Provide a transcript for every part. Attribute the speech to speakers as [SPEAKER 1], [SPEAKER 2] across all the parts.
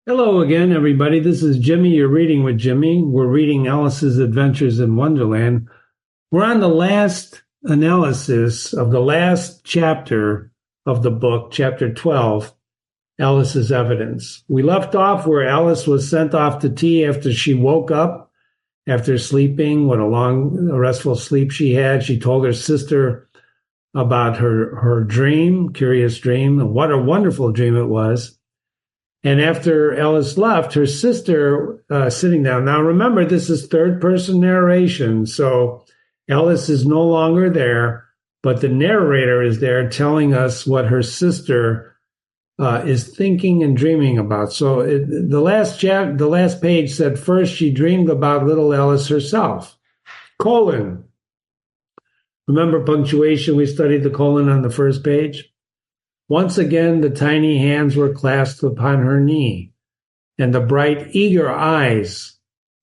[SPEAKER 1] Hello again, everybody. This is Jimmy. You're reading with Jimmy. We're reading Alice's Adventures in Wonderland. We're on the last analysis of the last chapter of the book, chapter 12, Alice's Evidence. We left off where Alice was sent off to tea after she woke up, after sleeping. What a long, restful sleep she had. She told her sister about her dream, curious dream, and what a wonderful dream it was. And after Alice left, her sister sitting down. Now, remember, this is third person narration. So Alice is no longer there, but the narrator is there telling us what her sister is thinking and dreaming about. So the last page said, first she dreamed about little Alice herself. Colon. Remember punctuation? We studied the colon on the first page. Once again, the tiny hands were clasped upon her knee, and the bright, eager eyes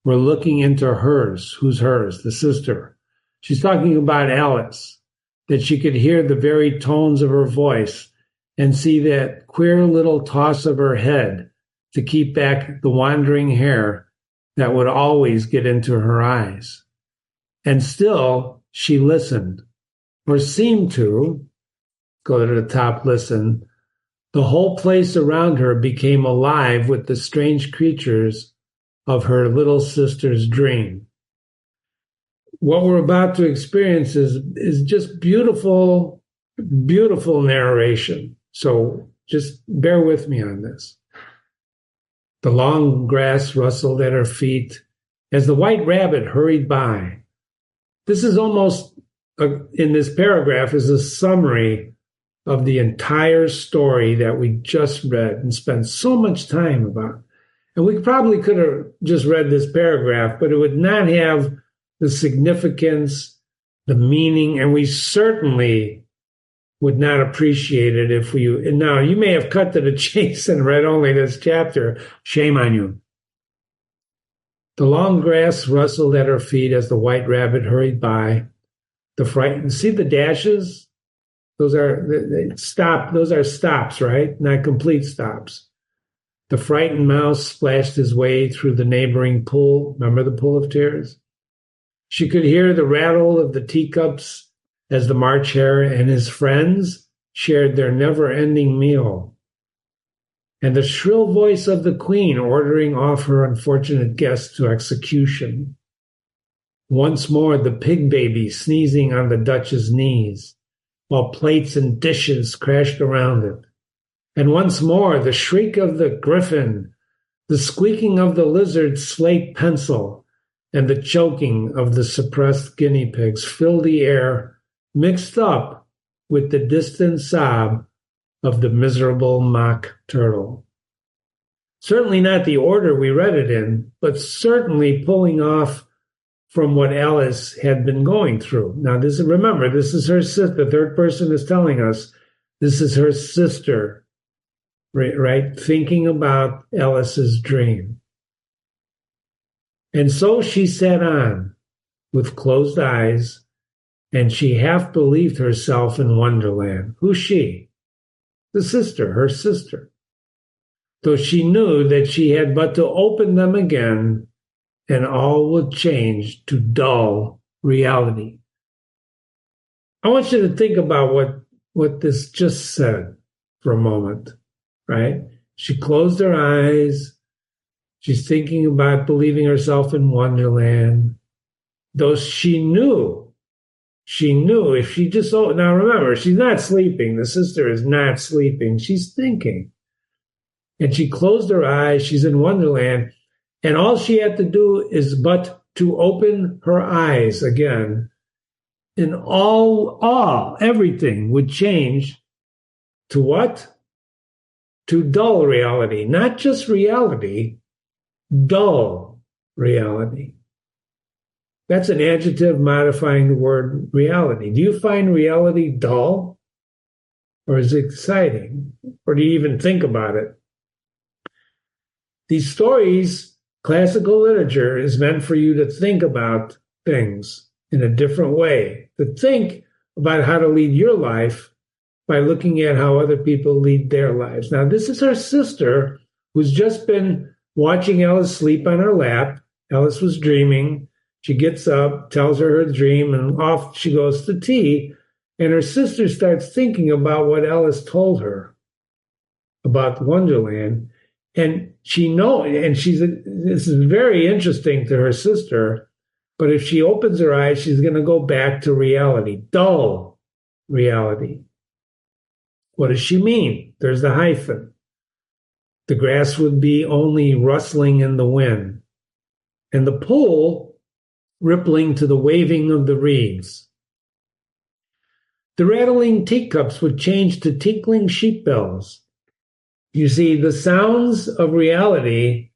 [SPEAKER 1] were looking into hers. Who's hers? The sister. She's talking about Alice, that she could hear the very tones of her voice and see that queer little toss of her head to keep back the wandering hair that would always get into her eyes. And still, she listened, or seemed to. Go to the top, listen. The whole place around her became alive with the strange creatures of her little sister's dream. What we're about to experience is just beautiful, beautiful narration. So just bear with me on this. The long grass rustled at her feet as the white rabbit hurried by. This is almost, in this paragraph, is a summary of the entire story that we just read and spent so much time about. And we probably could have just read this paragraph, but it would not have the significance, the meaning, and we certainly would not appreciate it if we, and now you may have cut to the chase and read only this chapter. Shame on you. The long grass rustled at her feet as the white rabbit hurried by. The frightened, see the dashes? Those are stops, right? Not complete stops. The frightened mouse splashed his way through the neighboring pool. Remember the pool of tears? She could hear the rattle of the teacups as the March Hare and his friends shared their never-ending meal, and the shrill voice of the queen ordering off her unfortunate guests to execution. Once more, the pig baby sneezing on the Dutch's knees, while plates and dishes crashed around it. And once more, the shriek of the griffin, the squeaking of the lizard's slate pencil, and the choking of the suppressed guinea pigs filled the air, mixed up with the distant sob of the miserable mock turtle. Certainly not the order we read it in, but certainly pulling off from what Alice had been going through. Now, remember, this is her sister. The third person is telling us this is her sister, right? Thinking about Alice's dream. And so she sat on with closed eyes, and she half believed herself in Wonderland. Who's she? The sister, her sister. Though she knew that she had but to open them again, and all would change to dull reality. I want you to think about what this just said for a moment, right? She closed her eyes. She's thinking about believing herself in Wonderland. Though she knew if she just, now remember, she's not sleeping. The sister is not sleeping. She's thinking. And she closed her eyes. She's in Wonderland. And all she had to do is but to open her eyes again, and everything would change to what? To dull reality. Not just reality, dull reality. That's an adjective modifying the word reality. Do you find reality dull? Or is it exciting? Or do you even think about it? These stories, classical literature, is meant for you to think about things in a different way, to think about how to lead your life by looking at how other people lead their lives. Now, this is her sister who's just been watching Alice sleep on her lap. Alice was dreaming. She gets up, tells her dream, and off she goes to tea. And her sister starts thinking about what Alice told her about Wonderland. And this is very interesting to her sister. But if she opens her eyes, she's going to go back to reality, dull reality. What does she mean? There's the hyphen. The grass would be only rustling in the wind, and the pool rippling to the waving of the reeds. The rattling teacups would change to tinkling sheep bells. You see, the sounds of reality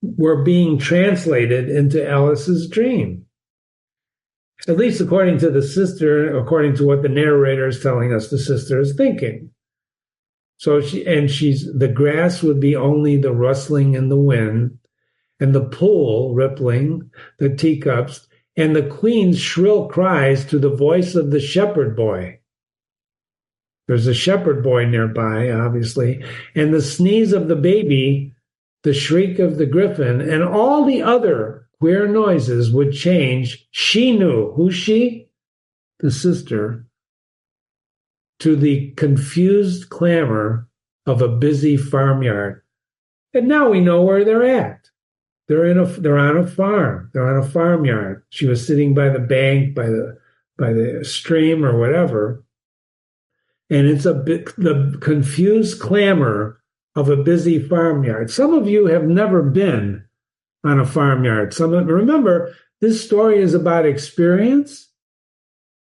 [SPEAKER 1] were being translated into Alice's dream. At least according to the sister, according to what the narrator is telling us the sister is thinking. So the grass would be only the rustling in the wind, and the pool rippling, the teacups, and the queen's shrill cries to the voice of the shepherd boy. There's a shepherd boy nearby, obviously, and the sneeze of the baby, the shriek of the griffin, and all the other queer noises would change. She knew. Who's she? The sister. To the confused clamor of a busy farmyard. And now we know where they're at. They're on a farm. They're on a farmyard. She was sitting by the bank, by the stream or whatever. And it's the confused clamor of a busy farmyard. Some of you have never been on a farmyard. Remember, this story is about experience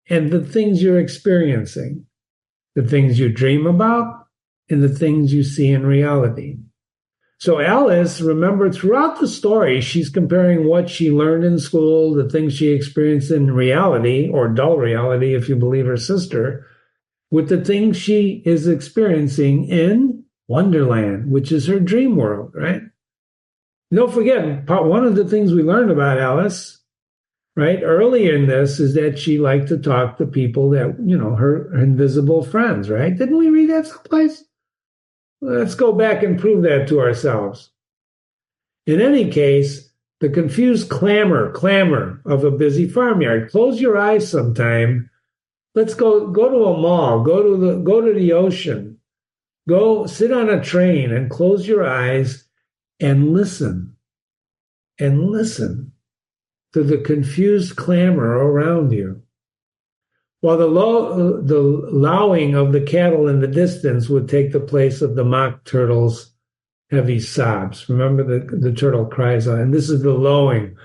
[SPEAKER 1] and the things you're experiencing, the things you dream about, and the things you see in reality. So Alice, remember, throughout the story, she's comparing what she learned in school, the things she experienced in reality, or dull reality, if you believe her sister, with the things she is experiencing in Wonderland, which is her dream world, right? Don't forget, one of the things we learned about Alice, right, early in this is that she liked to talk to people that, her invisible friends, right? Didn't we read that someplace? Let's go back and prove that to ourselves. In any case, the confused clamor of a busy farmyard. Close your eyes sometime. Let's go to a mall, go to the ocean, go sit on a train and close your eyes and listen to the confused clamor around you. While the lowing of the cattle in the distance would take the place of the mock turtle's heavy sobs. Remember the turtle cries out, and this is the lowing.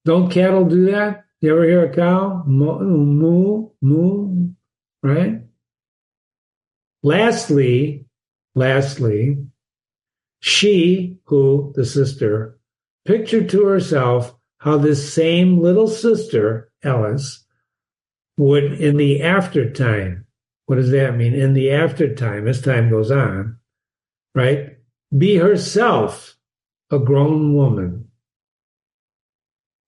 [SPEAKER 1] Don't cattle do that? You ever hear a cow? Moo, moo, right? Lastly, she, the sister, pictured to herself how this same little sister, Alice, would in the aftertime, what does that mean? In the aftertime, as time goes on, right? Be herself a grown woman.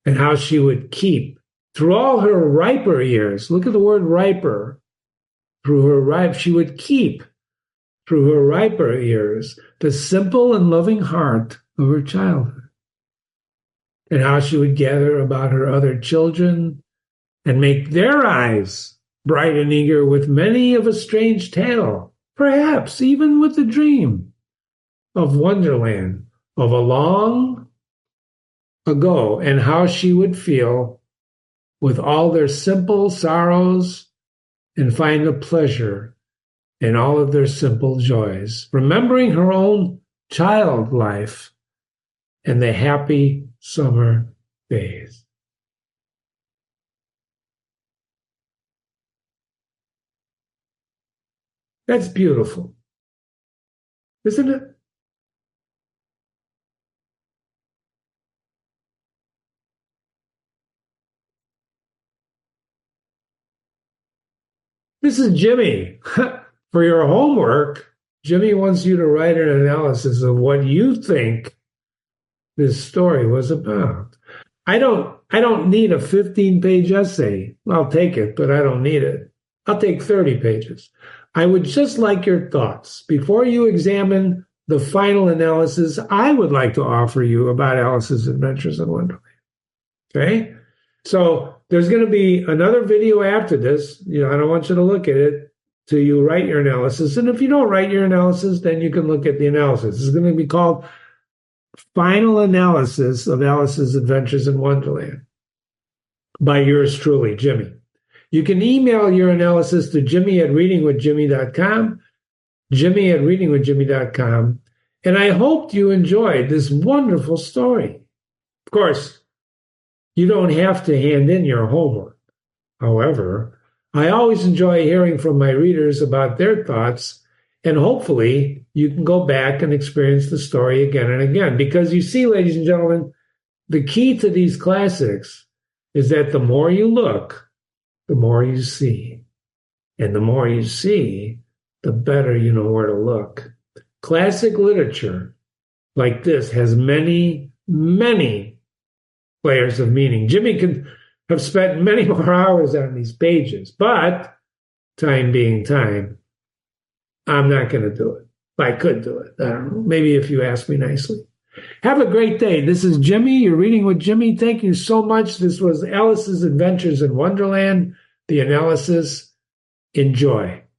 [SPEAKER 1] And how she would keep, through all her riper years, look at the word riper, she would keep, through her riper years, the simple and loving heart of her childhood. And how she would gather about her other children and make their eyes bright and eager with many of a strange tale, perhaps even with the dream of Wonderland, of a long ago, and how she would feel with all their simple sorrows and find a pleasure in all of their simple joys, remembering her own child life and the happy summer days. That's beautiful, isn't it? This is Jimmy. For your homework, Jimmy wants you to write an analysis of what you think this story was about. I don't need a 15-page essay. I'll take it, but I don't need it. I'll take 30 pages. I would just like your thoughts. Before you examine the final analysis I would like to offer you about Alice's Adventures in Wonderland. Okay? So there's going to be another video after this. I don't want you to look at it till you write your analysis. And if you don't write your analysis, then you can look at the analysis. It's going to be called Final Analysis of Alice's Adventures in Wonderland by yours truly, Jimmy. You can email your analysis to jimmy@readingwithjimmy.com, jimmy@readingwithjimmy.com, and I hope you enjoyed this wonderful story. Of course, you don't have to hand in your homework. However, I always enjoy hearing from my readers about their thoughts, and hopefully you can go back and experience the story again and again. Because you see, ladies and gentlemen, the key to these classics is that the more you look, the more you see. And the more you see, the better you know where to look. Classic literature like this has many, many layers of meaning. Jimmy could have spent many more hours on these pages, but time being time, I'm not going to do it. I could do it. I don't know. Maybe if you ask me nicely. Have a great day. This is Jimmy. You're reading with Jimmy. Thank you so much. This was Alice's Adventures in Wonderland, the analysis. Enjoy.